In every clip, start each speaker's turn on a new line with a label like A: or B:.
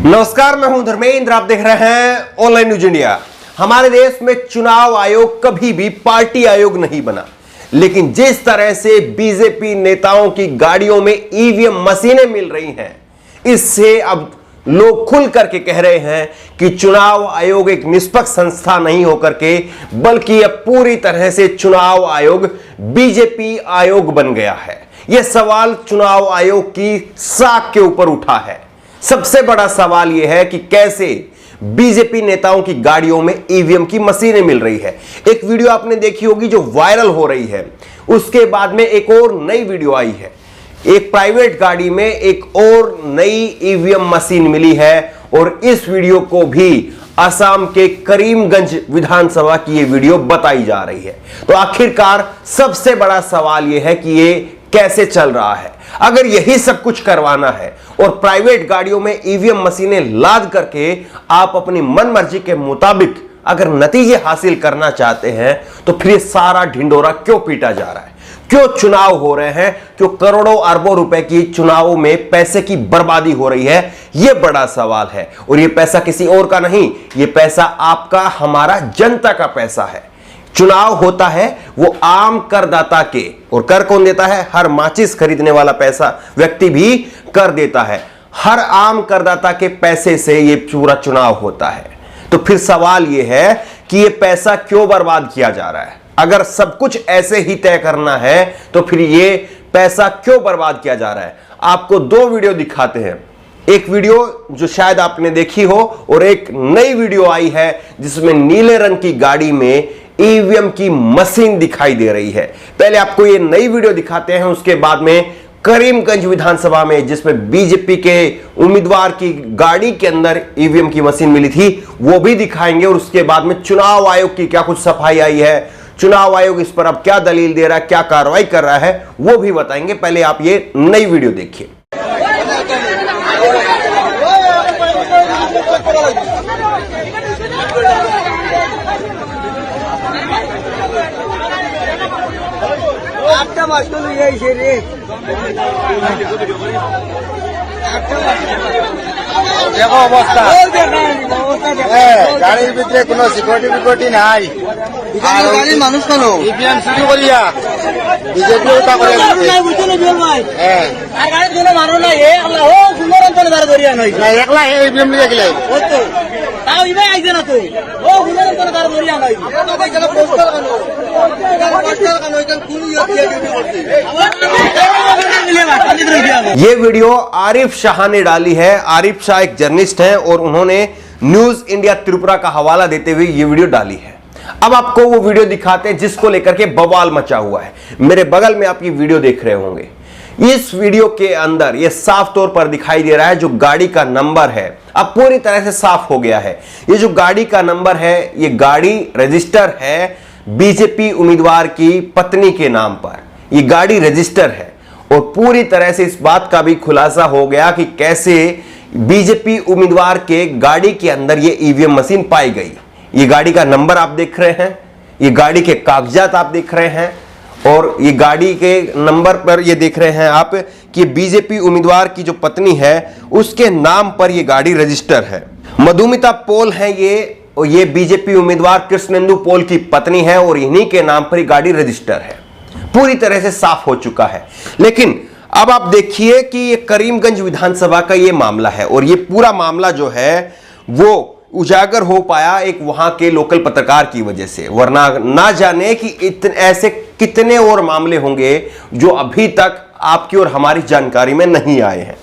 A: नमस्कार, मैं हूं धर्मेंद्र। आप देख रहे हैं ऑनलाइन न्यूज इंडिया। हमारे देश में चुनाव आयोग कभी भी पार्टी आयोग नहीं बना, लेकिन जिस तरह से बीजेपी नेताओं की गाड़ियों में ईवीएम मशीनें मिल रही हैं, इससे अब लोग खुल करके कह रहे हैं कि चुनाव आयोग एक निष्पक्ष संस्था नहीं होकर के बल्कि अब पूरी तरह से चुनाव आयोग बीजेपी आयोग बन गया है। यह सवाल चुनाव आयोग की साख के ऊपर उठा है। सबसे बड़ा सवाल यह है कि कैसे बीजेपी नेताओं की गाड़ियों में ईवीएम की मशीनें मिल रही है। एक वीडियो आपने देखी होगी जो वायरल हो रही है, उसके बाद में एक और नई वीडियो आई है। एक प्राइवेट गाड़ी में एक और नई ईवीएम मशीन मिली है और इस वीडियो को भी असम के करीमगंज विधानसभा की यह वीडियो बताई जा रही है। तो आखिरकार सबसे बड़ा सवाल यह है कि ये कैसे चल रहा है। अगर यही सब कुछ करवाना है और प्राइवेट गाड़ियों में ईवीएम मशीनें लाद करके आप अपनी मनमर्जी के मुताबिक अगर नतीजे हासिल करना चाहते हैं, तो फिर ये सारा ढिंडोरा क्यों पीटा जा रहा है? क्यों चुनाव हो रहे हैं? क्यों करोड़ों अरबों रुपए की चुनावों में पैसे की बर्बादी हो रही है? यह बड़ा सवाल है। और यह पैसा किसी और का नहीं, यह पैसा आपका, हमारा, जनता का पैसा है। चुनाव होता है वो आम करदाता के, और कर कौन देता है? हर माचिस खरीदने वाला पैसा व्यक्ति भी कर देता है। हर आम करदाता के पैसे से ये पूरा चुनाव होता है। तो फिर सवाल ये है कि ये पैसा क्यों बर्बाद किया जा रहा है? अगर सब कुछ ऐसे ही तय करना है तो फिर ये पैसा क्यों बर्बाद किया जा रहा है? आपको दो वीडियो दिखाते हैं। एक वीडियो जो शायद आपने देखी हो और एक नई वीडियो आई है जिसमें नीले रंग की गाड़ी में ईवीएम की मशीन दिखाई दे रही है। पहले आपको ये नई वीडियो दिखाते हैं, उसके बाद में करीमगंज विधानसभा में जिसमें बीजेपी के उम्मीदवार की गाड़ी के अंदर ईवीएम की मशीन मिली थी वो भी दिखाएंगे, और उसके बाद में चुनाव आयोग की क्या कुछ सफाई आई है, चुनाव आयोग इस पर अब क्या दलील दे रहा है, क्या कार्रवाई कर रहा है, वो भी बताएंगे। पहले आप ये नई वीडियो देखिए।
B: देखो अवस्था गाड़ीर ভিতরে কোনো সিকিউরিটি নাই। গাড়ি মানুষ কেন ইভিএম চুরি করিয়া বিজেপি ওটা করে হ্যাঁ, আর গাড়ির কোনো মানুষ নাই। এ আল্লাহ ও সুন্দরন্তন বার করিয়া নাই না, একলা ইভিএম লিয়ে গেলে ও তো তাও ইবে আইছে না। তুই ও সুন্দরন্তন বার করিয়া নাই তো ভাই কেন পোস্টার কেন কোন ইয়ে দিয়ে করতে।
A: ये वीडियो आरिफ शाह ने डाली है। आरिफ शाह एक जर्नलिस्ट हैं और उन्होंने न्यूज इंडिया त्रिपुरा का हवाला देते हुए ये वीडियो डाली है। अब आपको वो वीडियो दिखाते हैं जिसको लेकर के बवाल मचा हुआ है। मेरे बगल में आप ये वीडियो देख रहे होंगे। इस वीडियो के अंदर ये साफ तौर पर दिखाई दे रहा है जो गाड़ी का नंबर है, अब पूरी तरह से साफ हो गया है। ये जो गाड़ी का नंबर है, ये गाड़ी रजिस्टर है बीजेपी उम्मीदवार की पत्नी के नाम पर। ये गाड़ी रजिस्टर है और पूरी तरह से इस बात का भी खुलासा हो गया कि कैसे बीजेपी उम्मीदवार के गाड़ी के अंदर ये ईवीएम मशीन पाई गई। ये गाड़ी का नंबर आप देख रहे हैं, ये गाड़ी के कागजात आप देख रहे हैं, और ये गाड़ी के नंबर पर ये देख रहे हैं आप कि बीजेपी उम्मीदवार की जो पत्नी है उसके नाम पर ये गाड़ी रजिस्टर है। मधुमिता पोल है ये बीजेपी उम्मीदवार कृष्णेंदु पोल की पत्नी है और इन्हीं के नाम पर ये गाड़ी रजिस्टर है। पूरी तरह से साफ हो चुका है। लेकिन अब आप देखिए कि ये करीमगंज विधानसभा का ये मामला है और ये पूरा मामला जो है वो उजागर हो पाया एक वहां के लोकल पत्रकार की वजह से, वरना ना जाने कि ऐसे कितने और मामले होंगे जो अभी तक आपकी और हमारी जानकारी में नहीं आए हैं।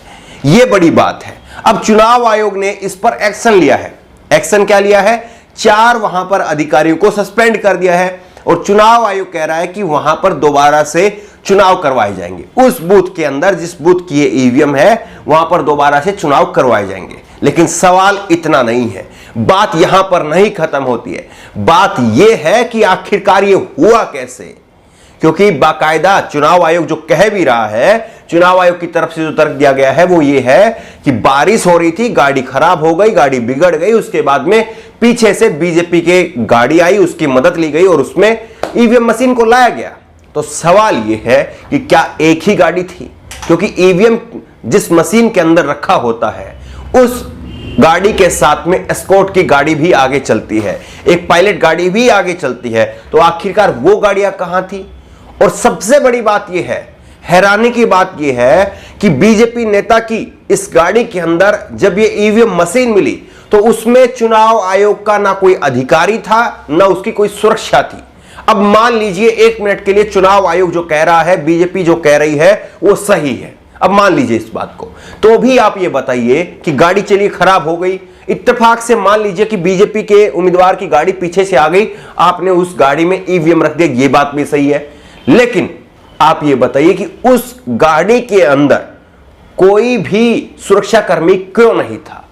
A: ये बड़ी बात है। अब चुनाव आयोग ने इस पर एक्शन लिया है। एक्शन क्या लिया है? 4 वहां पर अधिकारियों को सस्पेंड कर दिया है और चुनाव आयोग कह रहा है कि वहां पर दोबारा से चुनाव करवाए जाएंगे। उस बूथ के अंदर जिस बूथ की ये ईवीएम है वहां पर दोबारा से चुनाव करवाए जाएंगे। लेकिन सवाल इतना नहीं है, बात यहां पर नहीं खत्म होती है। बात यह है कि आखिरकार ये हुआ कैसे, क्योंकि बाकायदा चुनाव आयोग जो कह भी रहा है, चुनाव आयोग की तरफ से जो तर्क दिया गया है वो ये है कि बारिश हो रही थी, गाड़ी खराब हो गई, गाड़ी बिगड़ गई, उसके बाद में पीछे से बीजेपी के गाड़ी आई, उसकी मदद ली गई और उसमें ईवीएम मशीन को लाया गया। तो सवाल यह है कि क्या एक ही गाड़ी थी? क्योंकि ईवीएम जिस मशीन के अंदर रखा होता है उस गाड़ी के साथ में एस्कॉर्ट की गाड़ी भी आगे चलती है, एक पायलट गाड़ी भी आगे चलती है, तो आखिरकार वो गाड़ियां कहां थी? और सबसे बड़ी बात यह है, हैरानी की बात यह है कि बीजेपी नेता की इस गाड़ी के अंदर जब ये ईवीएम मशीन मिली तो उसमें चुनाव आयोग का ना कोई अधिकारी था, ना उसकी कोई सुरक्षा थी। अब मान लीजिए 1 मिनट के लिए चुनाव आयोग जो कह रहा है, बीजेपी जो कह रही है वो सही है, अब मान लीजिए इस बात को, तो भी आप ये बताइए कि गाड़ी चलिए खराब हो गई, इत्तेफाक से मान लीजिए कि बीजेपी के उम्मीदवार की गाड़ी पीछे से आ गई, आपने उस गाड़ी में ईवीएम रख दिया, ये बात भी सही है, लेकिन आप ये बताइए कि उस गाड़ी के अंदर कोई भी सुरक्षाकर्मी क्यों नहीं था?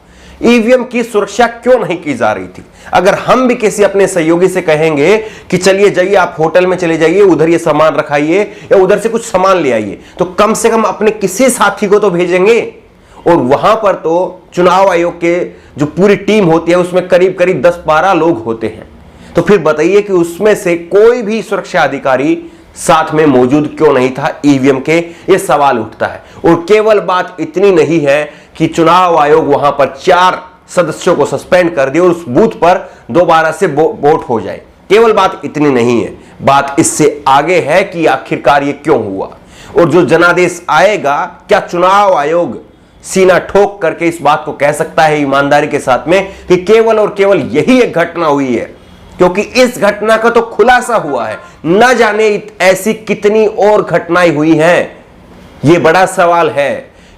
A: ईवीएम की सुरक्षा क्यों नहीं की जा रही थी? अगर हम भी किसी अपने सहयोगी से कहेंगे कि चलिए जाइए आप होटल में चले जाइए, उधर ये सामान रखाइए या उधर से कुछ सामान ले आइए, तो कम से कम अपने किसी साथी को तो भेजेंगे। और वहां पर तो चुनाव आयोग के जो पूरी टीम होती है उसमें करीब करीब 10-12 लोग होते हैं, तो फिर बताइए कि उसमें से कोई भी सुरक्षा अधिकारी साथ में मौजूद क्यों नहीं था ईवीएम के? ये सवाल उठता है। और केवल बात इतनी नहीं है कि चुनाव आयोग वहां पर 4 सदस्यों को सस्पेंड कर दिए और उस बूथ पर दोबारा से वोट हो जाए, केवल बात इतनी नहीं है, बात इससे आगे है कि आखिरकार ये क्यों हुआ और जो जनादेश आएगा, क्या चुनाव आयोग सीना ठोक करके इस बात को कह सकता है ईमानदारी के साथ में कि केवल और केवल यही एक घटना हुई है? क्योंकि इस घटना का तो खुलासा हुआ है, न जाने ऐसी कितनी और घटनाएं हुई हैं, यह बड़ा सवाल है।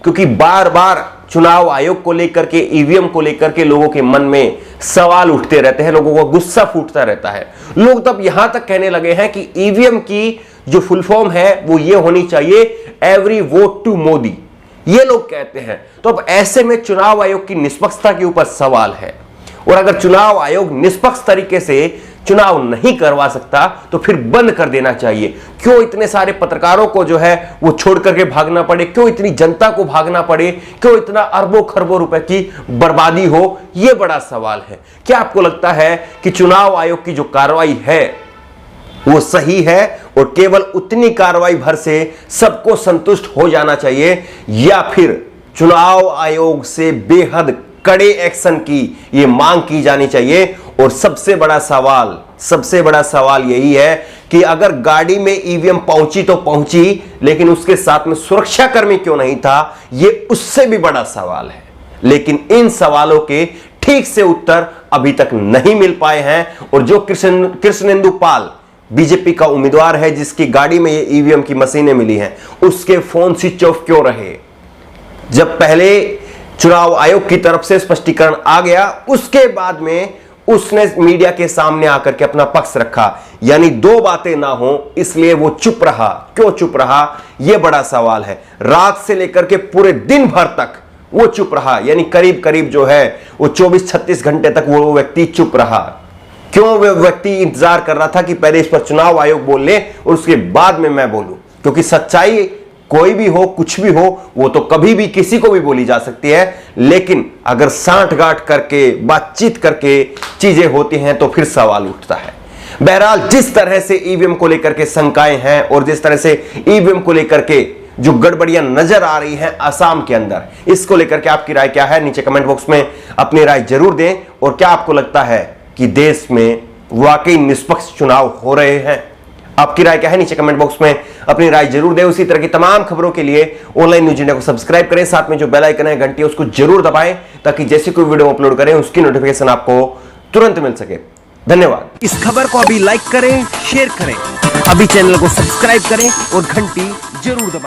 A: क्योंकि बार बार चुनाव आयोग को लेकर के, ईवीएम को लेकर के लोगों के मन में सवाल उठते रहते हैं, लोगों को गुस्सा फूटता रहता है। लोग तब यहां तक कहने लगे हैं कि ईवीएम की जो फुल फॉर्म है वो ये होनी चाहिए, एवरी वोट टू मोदी, ये लोग कहते हैं। तो अब ऐसे में चुनाव आयोग की निष्पक्षता के ऊपर सवाल है, और अगर चुनाव आयोग निष्पक्ष तरीके से चुनाव नहीं करवा सकता तो फिर बंद कर देना चाहिए। क्यों इतने सारे पत्रकारों को जो है वो छोड़ करके भागना पड़े, क्यों इतनी जनता को भागना पड़े, क्यों इतना अरबों खरबों रुपए की बर्बादी हो, यह बड़ा सवाल है। क्या आपको लगता है कि चुनाव आयोग की जो कार्रवाई है वो सही है और केवल उतनी कार्रवाई भर से सबको संतुष्ट हो जाना चाहिए, या फिर चुनाव आयोग से बेहद कड़े एक्शन की ये मांग की जानी चाहिए? और सबसे बड़ा सवाल यही है कि अगर गाड़ी में ईवीएम पहुंची तो पहुंची, लेकिन उसके साथ में सुरक्षाकर्मी क्यों नहीं था, ये उससे भी बड़ा सवाल है। लेकिन इन सवालों के ठीक से उत्तर अभी तक नहीं मिल पाए हैं। और जो कृष्णेंदु पाल बीजेपी का उम्मीदवार है, जिसकी गाड़ी में ये ईवीएम की मशीनें मिली हैं, उसके फोन स्विच ऑफ क्यों रहे? जब पहले चुनाव आयोग की तरफ से स्पष्टीकरण आ गया, उसके बाद में उसने मीडिया के सामने आकर के अपना पक्ष रखा, यानी 2 बातें ना हो इसलिए वो चुप रहा। क्यों चुप रहा, यह बड़ा सवाल है। रात से लेकर के पूरे दिन भर तक वो चुप रहा, यानी करीब करीब जो है वो 24-36 घंटे तक वो व्यक्ति चुप रहा। क्यों वह व्यक्ति इंतजार कर रहा था कि पहले इस पर चुनाव आयोग बोल ले और उसके बाद में मैं बोलूं? क्योंकि सच्चाई कोई भी हो, कुछ भी हो, वो तो कभी भी किसी को भी बोली जा सकती है, लेकिन अगर सांठ-गांठ करके, बातचीत करके चीजें होती हैं तो फिर सवाल उठता है। बहरहाल, जिस तरह से ईवीएम को लेकर के शंकाएं हैं और जिस तरह से ईवीएम को लेकर के जो गड़बड़ियां नजर आ रही हैं असम के अंदर, इसको लेकर के आपकी राय क्या है? नीचे कमेंट बॉक्स में अपनी राय जरूर दें। और क्या आपको लगता है कि देश में वाकई निष्पक्ष चुनाव हो रहे हैं? आपकी राय क्या है? नीचे कमेंट बॉक्स में अपनी राय जरूर दें। उसी तरह की तमाम खबरों के लिए ऑनलाइन न्यूज इंडिया को सब्सक्राइब करें, साथ में जो बेल आइकन है, घंटी, उसको जरूर दबाएं, ताकि जैसे कोई वीडियो अपलोड करें उसकी नोटिफिकेशन आपको तुरंत मिल सके। धन्यवाद। इस खबर को अभी लाइक करें, शेयर करें, अभी चैनल को सब्सक्राइब करें और घंटी जरूर दबाएं।